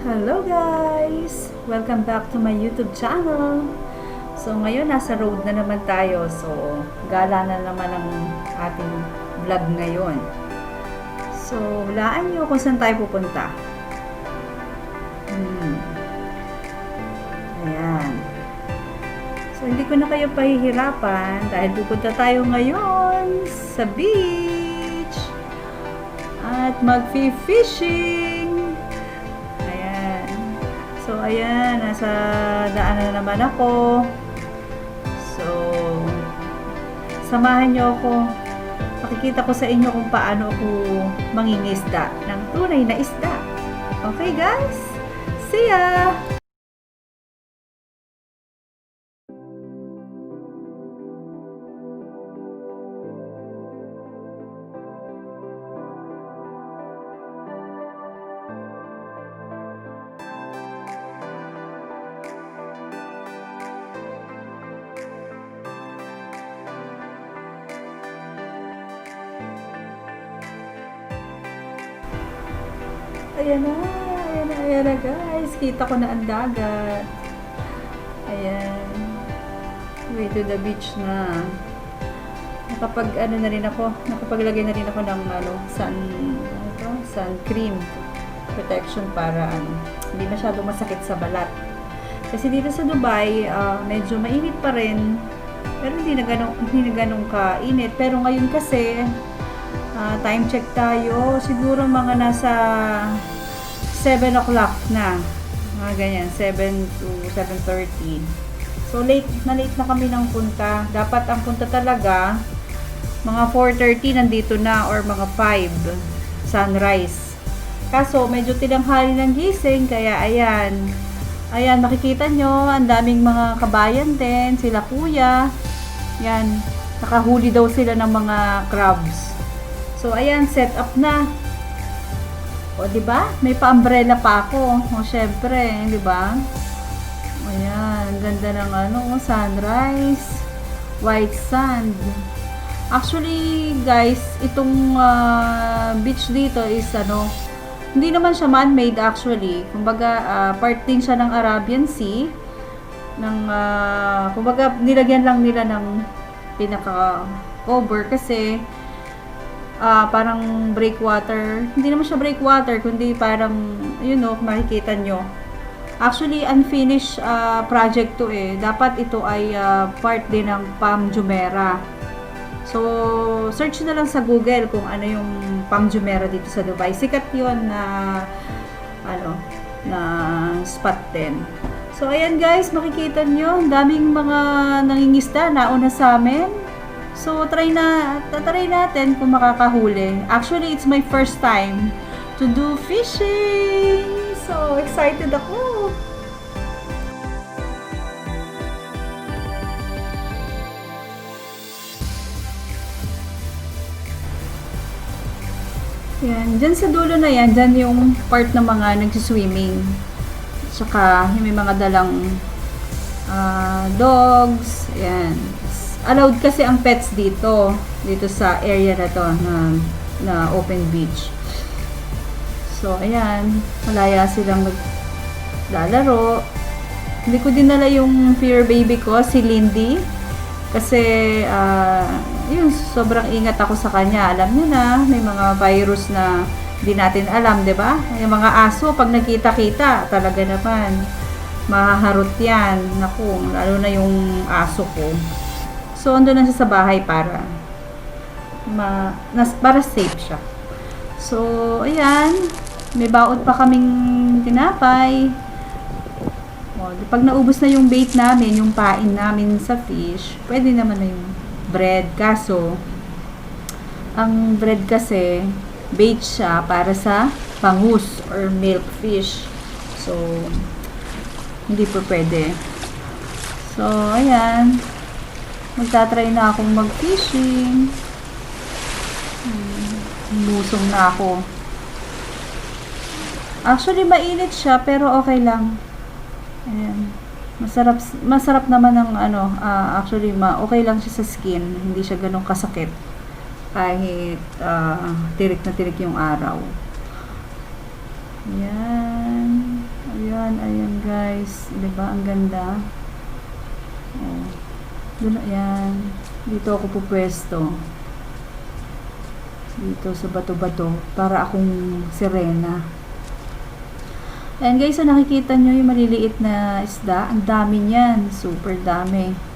Hello guys! Welcome back to my YouTube channel. So ngayon nasa road na naman tayo. So gala na naman ang ating vlog ngayon. So hulaan nyo kung saan tayo pupunta. Ayan. So hindi ko na kayo pahihirapan dahil pupunta tayo ngayon sa beach at mag-fishing. So, ayan, nasa daanan na naman ako. So, samahan nyo ako. Pakikita ko sa inyo kung paano ako mangingisda ng tunay na isda. Okay, guys? See ya! Ayan na guys. Kita ko na ang dagat. Ayan. Way to the beach na. Nakapaglagay na rin ako ng sun cream protection para hindi masyadong masakit sa balat. Kasi dito sa Dubai, medyo mainit pa rin. Pero hindi na ganong kainit. Pero ngayon kasi, time check tayo. Siguro mga nasa 7 o'clock na. Mga ganyan. 7 to 7:30. So, late na kami ng punta. Dapat ang punta talaga, mga 4:30 nandito na or mga 5 sunrise. Kaso, medyo tinanghali ng gising. Kaya, ayan. Ayan, makikita nyo, ang daming mga kabayan din. Sila kuya. Yan. Nakahuli daw sila ng mga crabs. So, ayan, set up na. O, diba? May pa-umbrella pa ako. O, syempre, diba? Ayan, ganda ng sunrise. White sand. Actually, guys, itong beach dito is hindi naman siya man-made actually. Kumbaga, part din siya ng Arabian Sea. Kumbaga, nilagyan lang nila ng pinaka-cover kasi parang breakwater. Hindi naman siya breakwater, kundi parang, makikita nyo. Actually, unfinished project to eh. Dapat ito ay part din ng Palm Jumeirah. So, search na lang sa Google kung ano yung Palm Jumeirah dito sa Dubai. Sikat yun na, na spot din. So, ayan guys, makikita nyo, daming mga nangingisda nauna sa amin. So, try natin kung makakahuli. Actually, it's my first time to do fishing. So, excited ako. Yan, dyan sa dulo na yan, dyan yung part ng mga nagsiswimming. Tsaka, may mga dalang dogs. Yan. Allowed kasi ang pets dito sa area na to na open beach. So, ayan. Malaya silang maglalaro. Hindi ko dinala yung fur baby ko, si Lindy. Kasi, sobrang ingat ako sa kanya. Alam niyo na, may mga virus na di natin alam, di ba? Yung mga aso, pag nakita-kita, talaga naman, mahaharot yan. Naku, lalo na yung aso ko. So, ando na siya sa bahay para safe siya. So, ayan. May baon pa kaming tinapay. O, pag naubos na yung bait namin, yung pain namin sa fish, pwede naman na yung bread. Kaso, ang bread kasi, bait siya para sa bangus or milk fish. So, hindi po pwede. So, ayan. Magtatry na akong mag-fishing. Musong na ako. Actually, mainit siya, pero okay lang. Ayan. Masarap naman ng actually, okay lang siya sa skin. Hindi siya ganun kasakit. Kahit tirik na tirik yung araw. Yan. Ayan guys, 'di ba? Ang ganda. Oh. Doon, ayan. Dito ako pupwesto. Dito sa bato-bato para akong sirena. Ayan guys, so nakikita nyo yung maliliit na isda. Ang dami niyan. Super dami.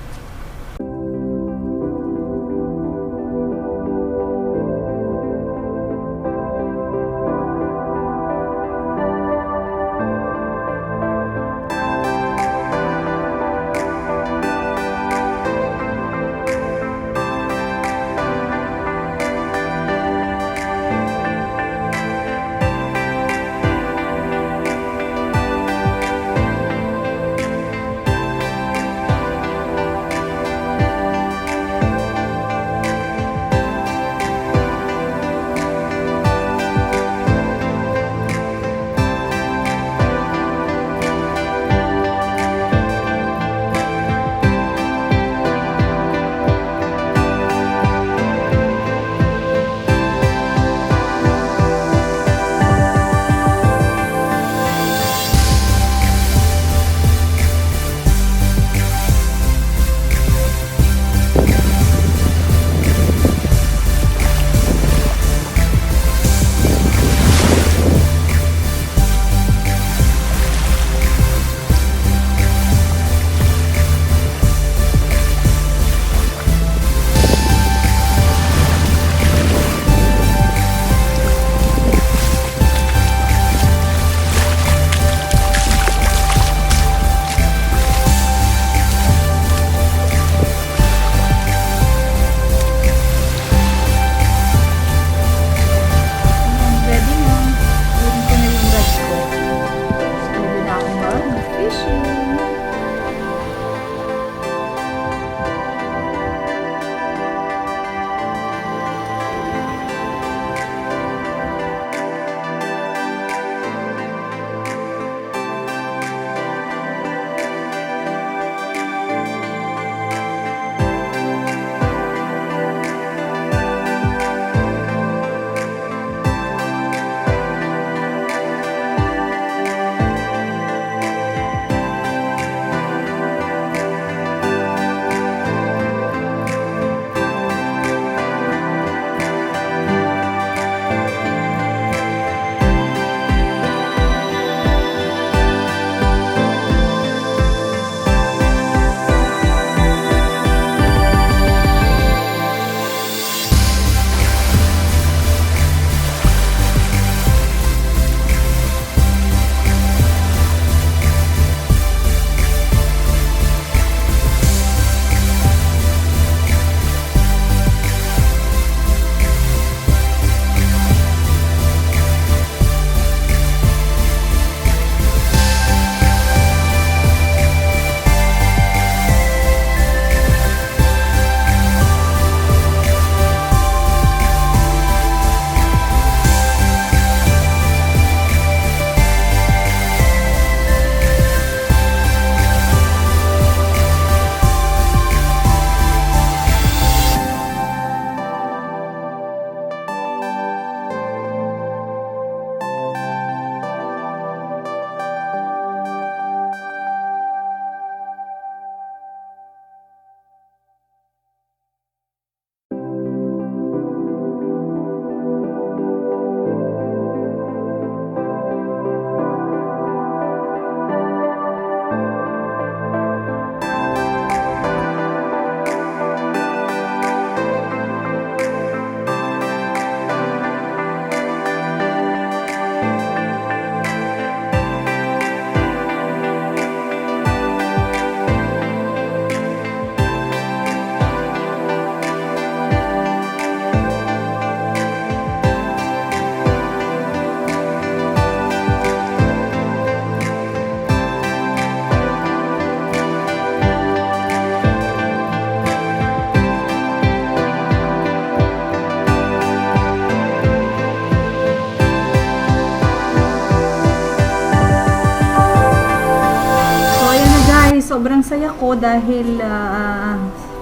sobrang saya ko dahil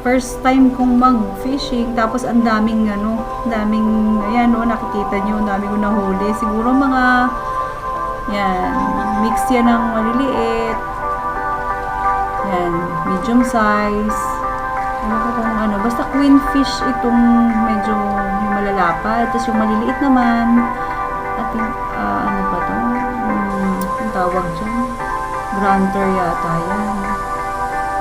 first time kong mag-fishing, tapos ang daming ayan nakikita nyo, ang daming ko nahuli. Siguro mga Yan. Mix yan ng maliliit. Yan. Medium size. Ano ko kung ano. Basta queen fish itong medyo yung malalapad. Tapos yung maliliit naman. Ating, ano ba to? Ang tawag dyan. Granter yata yan.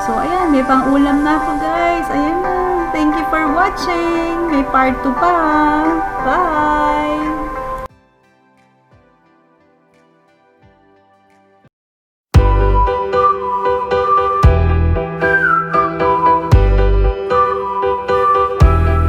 So, ayan. May pang-ulam na ako, guys. Ayan na. Thank you for watching. May part 2 pa. Bye!